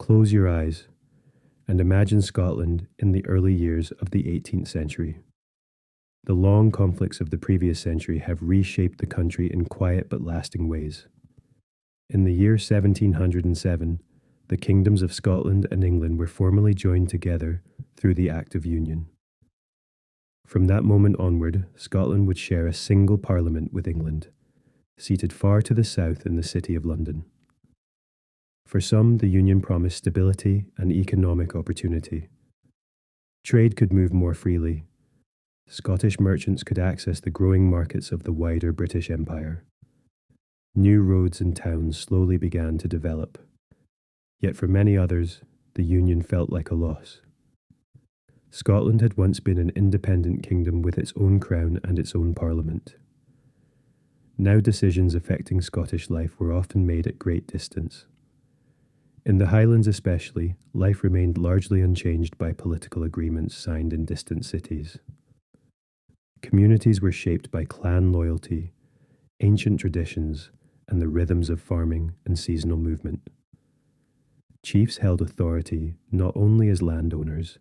close your eyes and imagine Scotland in the early years of the 18th century. The long conflicts of the previous century have reshaped the country in quiet but lasting ways. In the year 1707, the kingdoms of Scotland and England were formally joined together through the Act of Union. From that moment onward, Scotland would share a single parliament with England, seated far to the south in the city of London. For some, the union promised stability and economic opportunity. Trade could move more freely. Scottish merchants could access the growing markets of the wider British Empire. New roads and towns slowly began to develop. Yet for many others, the union felt like a loss. Scotland had once been an independent kingdom with its own crown and its own parliament. Now decisions affecting Scottish life were often made at great distance. In the Highlands especially, life remained largely unchanged by political agreements signed in distant cities. Communities were shaped by clan loyalty, ancient traditions, and the rhythms of farming and seasonal movement. Chiefs held authority not only as landowners,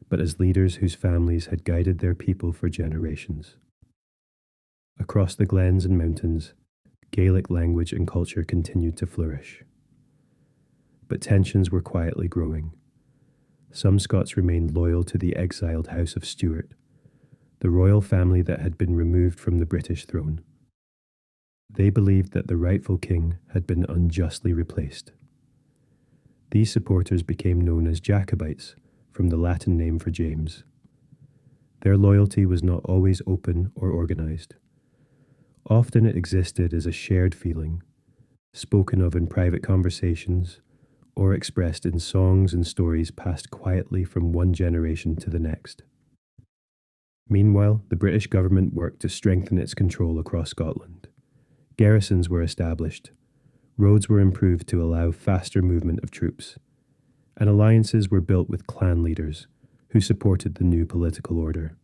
but as leaders whose families had guided their people for generations. Across the glens and mountains, Gaelic language and culture continued to flourish. But tensions were quietly growing. Some Scots remained loyal to the exiled House of Stuart, the royal family that had been removed from the British throne. They believed that the rightful king had been unjustly replaced. These supporters became known as Jacobites, from the Latin name for James. Their loyalty was not always open or organized. Often it existed as a shared feeling, spoken of in private conversations, or expressed in songs and stories passed quietly from one generation to the next. Meanwhile, the British government worked to strengthen its control across Scotland. Garrisons were established, roads were improved to allow faster movement of troops, and alliances were built with clan leaders who supported the new political order.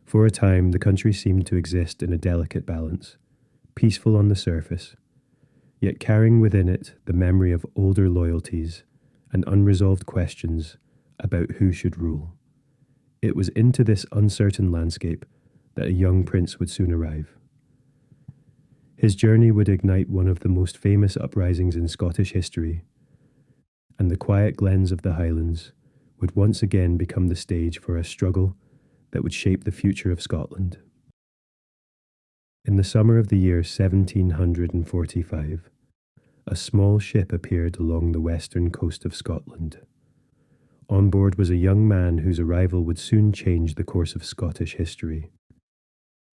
For a time, the country seemed to exist in a delicate balance, peaceful on the surface, yet carrying within it the memory of older loyalties and unresolved questions about who should rule. It was into this uncertain landscape that a young prince would soon arrive. His journey would ignite one of the most famous uprisings in Scottish history, and the quiet glens of the Highlands would once again become the stage for a struggle that would shape the future of Scotland. In the summer of the year 1745, a small ship appeared along the western coast of Scotland. On board was a young man whose arrival would soon change the course of Scottish history.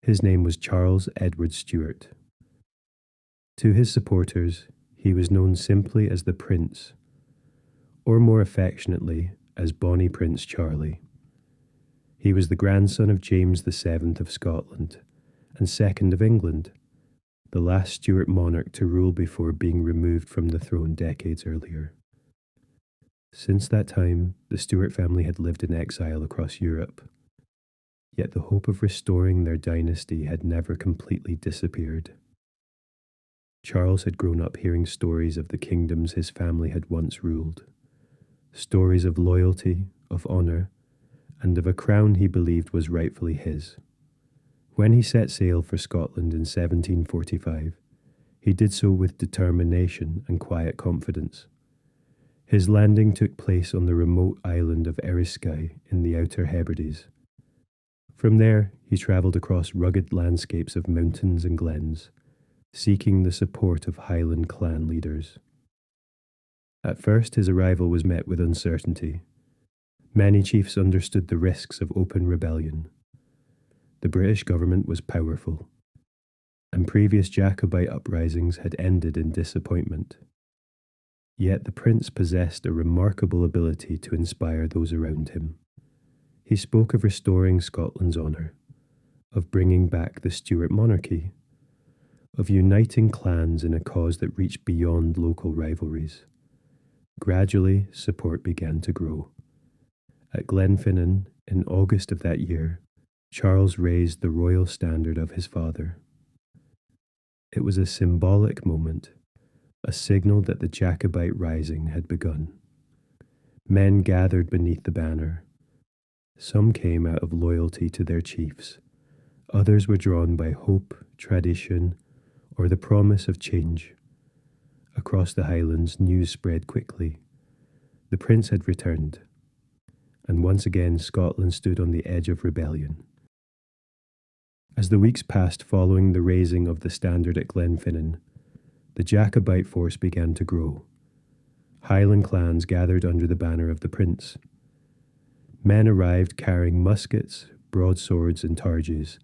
His name was Charles Edward Stuart. To his supporters, he was known simply as the Prince, or more affectionately as Bonnie Prince Charlie. He was the grandson of James VII of Scotland and second of England, the last Stuart monarch to rule before being removed from the throne decades earlier. Since that time, the Stuart family had lived in exile across Europe, yet the hope of restoring their dynasty had never completely disappeared. Charles had grown up hearing stories of the kingdoms his family had once ruled, stories of loyalty, of honour, and of a crown he believed was rightfully his. When he set sail for Scotland in 1745, he did so with determination and quiet confidence. His landing took place on the remote island of Eriskay in the Outer Hebrides. From there, he travelled across rugged landscapes of mountains and glens, seeking the support of Highland clan leaders. At first, his arrival was met with uncertainty. Many chiefs understood the risks of open rebellion. The British government was powerful, and previous Jacobite uprisings had ended in disappointment. Yet the prince possessed a remarkable ability to inspire those around him. He spoke of restoring Scotland's honour, of bringing back the Stuart monarchy, of uniting clans in a cause that reached beyond local rivalries. Gradually, support began to grow. At Glenfinnan, in August of that year, Charles raised the royal standard of his father. It was a symbolic moment, a signal that the Jacobite Rising had begun. Men gathered beneath the banner. Some came out of loyalty to their chiefs. Others were drawn by hope, tradition, or the promise of change. Across the Highlands, news spread quickly. The prince had returned, and once again Scotland stood on the edge of rebellion. As the weeks passed following the raising of the standard at Glenfinnan, the Jacobite force began to grow. Highland clans gathered under the banner of the prince. Men arrived carrying muskets, broadswords, and targes,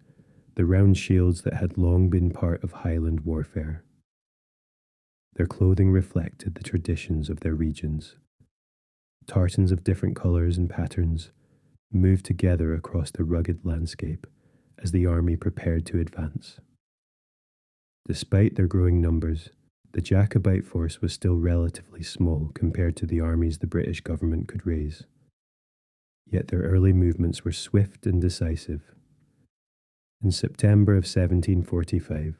the round shields that had long been part of Highland warfare. Their clothing reflected the traditions of their regions. Tartans of different colours and patterns moved together across the rugged landscape as the army prepared to advance. Despite their growing numbers, the Jacobite force was still relatively small compared to the armies the British government could raise. Yet their early movements were swift and decisive. In September of 1745,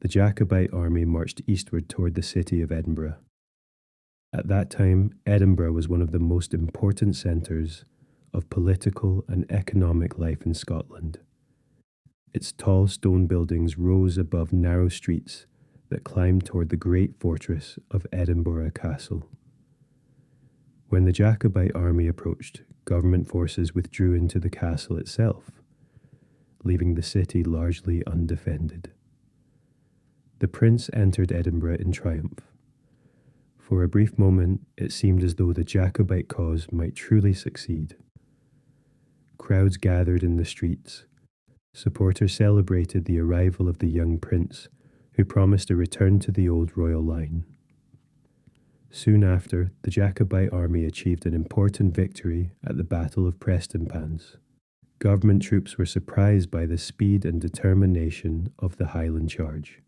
the Jacobite army marched eastward toward the city of Edinburgh. At that time, Edinburgh was one of the most important centres of political and economic life in Scotland. Its tall stone buildings rose above narrow streets that climbed toward the great fortress of Edinburgh Castle. When the Jacobite army approached, government forces withdrew into the castle itself, leaving the city largely undefended. The prince entered Edinburgh in triumph. For a brief moment, it seemed as though the Jacobite cause might truly succeed. Crowds gathered in the streets. Supporters celebrated the arrival of the young prince, who promised a return to the old royal line. Soon after, the Jacobite army achieved an important victory at the Battle of Prestonpans. Government troops were surprised by the speed and determination of the Highland charge.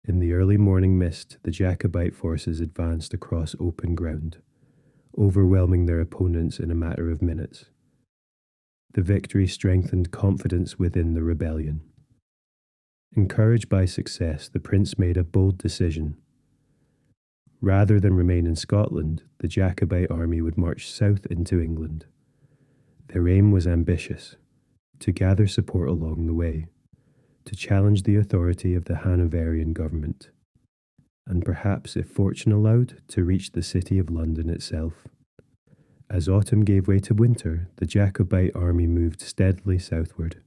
In the early morning mist, the Jacobite forces advanced across open ground, overwhelming their opponents in a matter of minutes. The victory strengthened confidence within the rebellion. Encouraged by success, the prince made a bold decision. Rather than remain in Scotland, the Jacobite army would march south into England. Their aim was ambitious: to gather support along the way, to challenge the authority of the Hanoverian government, and perhaps, if fortune allowed, to reach the city of London itself. As autumn gave way to winter, the Jacobite army moved steadily southward,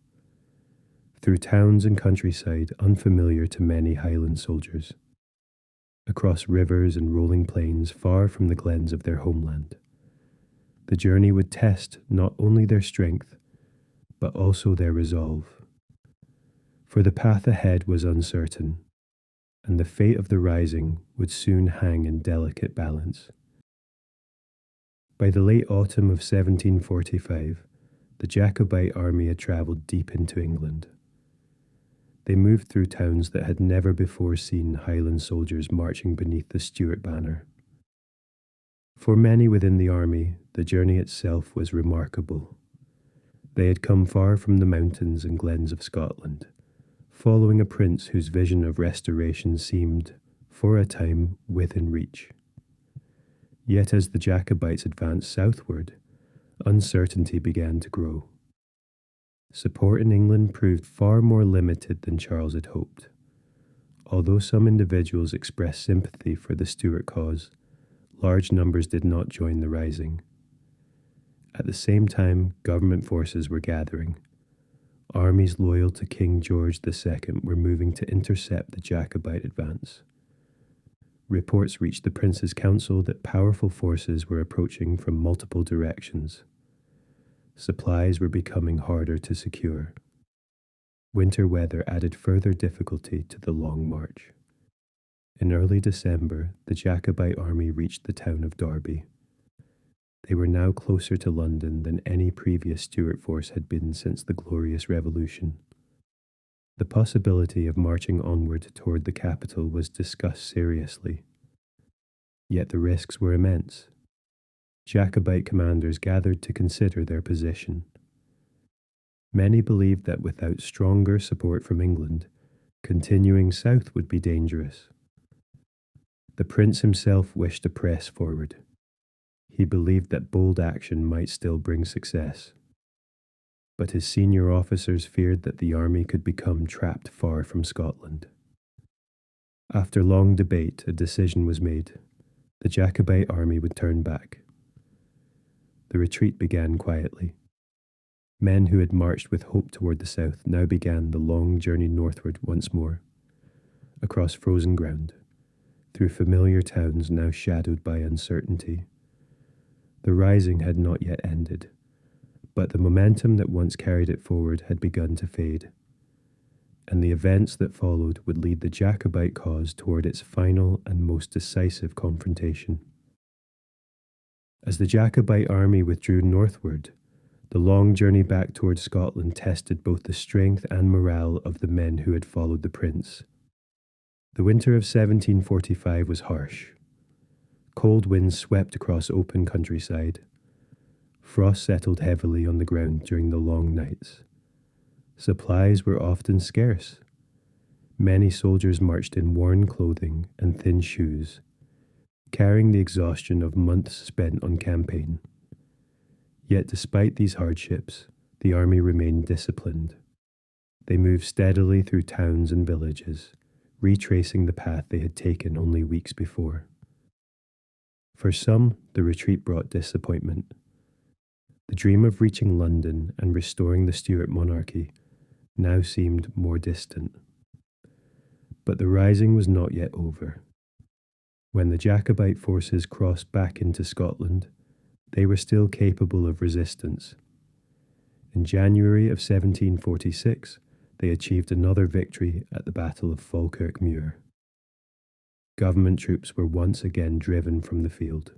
through towns and countryside unfamiliar to many Highland soldiers, across rivers and rolling plains far from the glens of their homeland. The journey would test not only their strength, but also their resolve. For the path ahead was uncertain, and the fate of the rising would soon hang in delicate balance. By the late autumn of 1745, the Jacobite army had travelled deep into England. They moved through towns that had never before seen Highland soldiers marching beneath the Stuart banner. For many within the army, the journey itself was remarkable. They had come far from the mountains and glens of Scotland, following a prince whose vision of restoration seemed, for a time, within reach. Yet as the Jacobites advanced southward, uncertainty began to grow. Support in England proved far more limited than Charles had hoped. Although some individuals expressed sympathy for the Stuart cause, large numbers did not join the rising. At the same time, government forces were gathering. Armies loyal to King George II were moving to intercept the Jacobite advance. Reports reached the Prince's Council that powerful forces were approaching from multiple directions. Supplies were becoming harder to secure. Winter weather added further difficulty to the long march. In early December, the Jacobite army reached the town of Derby. They were now closer to London than any previous Stuart force had been since the Glorious Revolution. The possibility of marching onward toward the capital was discussed seriously. Yet the risks were immense. Jacobite commanders gathered to consider their position. Many believed that without stronger support from England, continuing south would be dangerous. The prince himself wished to press forward. He believed that bold action might still bring success, but his senior officers feared that the army could become trapped far from Scotland. After long debate, a decision was made. The Jacobite army would turn back. The retreat began quietly. Men who had marched with hope toward the south now began the long journey northward once more, across frozen ground, through familiar towns now shadowed by uncertainty. The rising had not yet ended, but the momentum that once carried it forward had begun to fade, and the events that followed would lead the Jacobite cause toward its final and most decisive confrontation. As the Jacobite army withdrew northward, the long journey back towards Scotland tested both the strength and morale of the men who had followed the prince. The winter of 1745 was harsh. Cold winds swept across open countryside. Frost settled heavily on the ground during the long nights. Supplies were often scarce. Many soldiers marched in worn clothing and thin shoes, carrying the exhaustion of months spent on campaign. Yet despite these hardships, the army remained disciplined. They moved steadily through towns and villages, retracing the path they had taken only weeks before. For some, the retreat brought disappointment. The dream of reaching London and restoring the Stuart monarchy now seemed more distant. But the rising was not yet over. When the Jacobite forces crossed back into Scotland, they were still capable of resistance. In January of 1746, they achieved another victory at the Battle of Falkirk Muir. Government troops were once again driven from the field.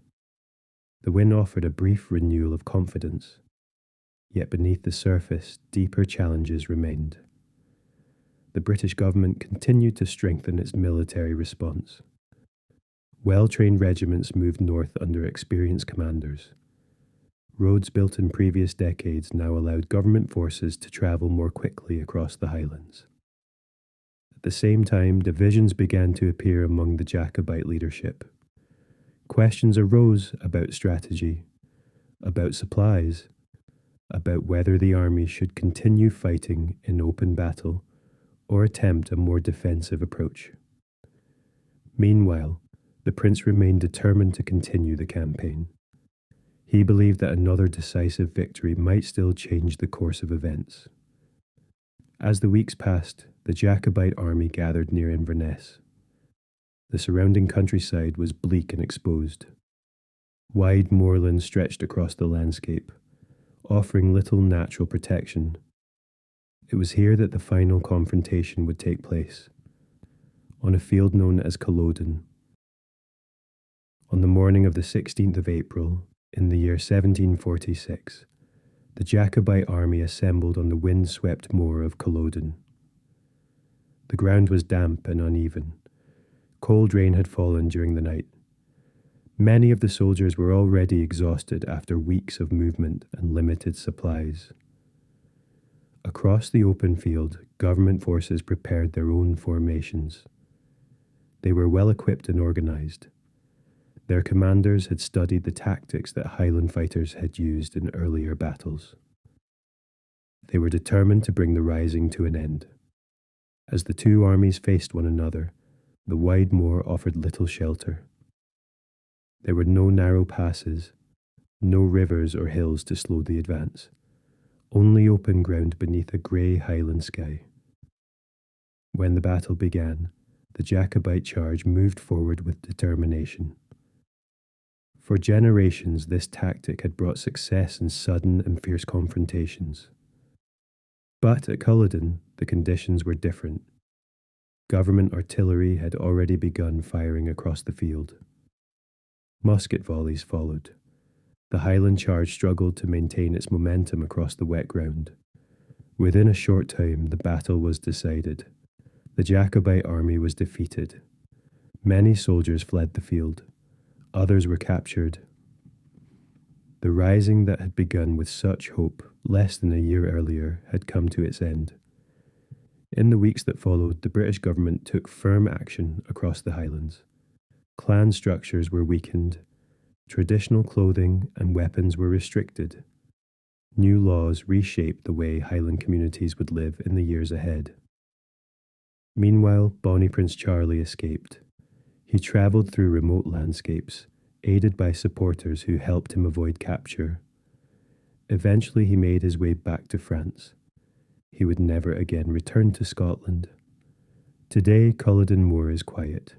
The win offered a brief renewal of confidence, yet beneath the surface, deeper challenges remained. The British government continued to strengthen its military response. Well-trained regiments moved north under experienced commanders. Roads built in previous decades now allowed government forces to travel more quickly across the Highlands. At the same time, divisions began to appear among the Jacobite leadership. Questions arose about strategy, about supplies, about whether the army should continue fighting in open battle or attempt a more defensive approach. Meanwhile, the prince remained determined to continue the campaign. He believed that another decisive victory might still change the course of events. As the weeks passed, the Jacobite army gathered near Inverness. The surrounding countryside was bleak and exposed. Wide moorlands stretched across the landscape, offering little natural protection. It was here that the final confrontation would take place, on a field known as Culloden. On the morning of the 16th of April, in the year 1746, the Jacobite army assembled on the wind-swept moor of Culloden. The ground was damp and uneven. Cold rain had fallen during the night. Many of the soldiers were already exhausted after weeks of movement and limited supplies. Across the open field, government forces prepared their own formations. They were well equipped and organized. Their commanders had studied the tactics that Highland fighters had used in earlier battles. They were determined to bring the rising to an end. As the two armies faced one another, the wide moor offered little shelter. There were no narrow passes, no rivers or hills to slow the advance, only open ground beneath a grey Highland sky. When the battle began, the Jacobite charge moved forward with determination. For generations, this tactic had brought success in sudden and fierce confrontations. But at Culloden, the conditions were different. Government artillery had already begun firing across the field. Musket volleys followed. The Highland charge struggled to maintain its momentum across the wet ground. Within a short time, the battle was decided. The Jacobite army was defeated. Many soldiers fled the field. Others were captured. The rising that had begun with such hope less than a year earlier had come to its end. In the weeks that followed, the British government took firm action across the Highlands. Clan structures were weakened. Traditional clothing and weapons were restricted. New laws reshaped the way Highland communities would live in the years ahead. Meanwhile, Bonnie Prince Charlie escaped. He travelled through remote landscapes, aided by supporters who helped him avoid capture. Eventually, he made his way back to France. He would never again return to Scotland. Today, Culloden Moor is quiet.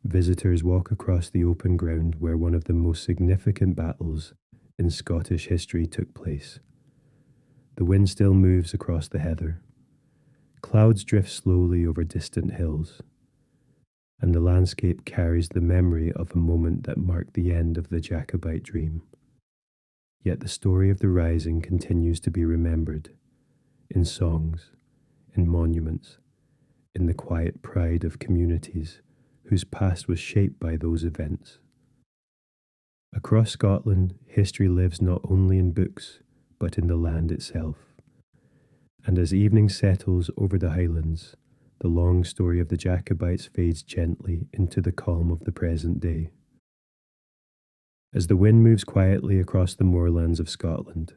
Visitors walk across the open ground where one of the most significant battles in Scottish history took place. The wind still moves across the heather. Clouds drift slowly over distant hills, and the landscape carries the memory of a moment that marked the end of the Jacobite dream. Yet the story of the Rising continues to be remembered in songs, in monuments, in the quiet pride of communities whose past was shaped by those events. Across Scotland, history lives not only in books, but in the land itself. And as evening settles over the Highlands, the long story of the Jacobites fades gently into the calm of the present day. As the wind moves quietly across the moorlands of Scotland,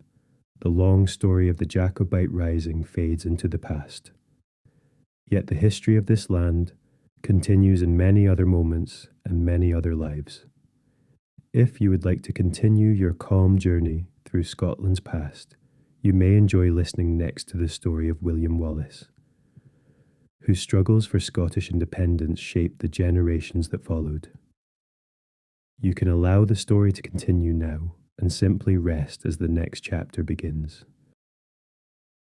the long story of the Jacobite Rising fades into the past. Yet the history of this land continues in many other moments and many other lives. If you would like to continue your calm journey through Scotland's past, you may enjoy listening next to the story of William Wallace, whose struggles for Scottish independence shaped the generations that followed. You can allow the story to continue now and simply rest as the next chapter begins.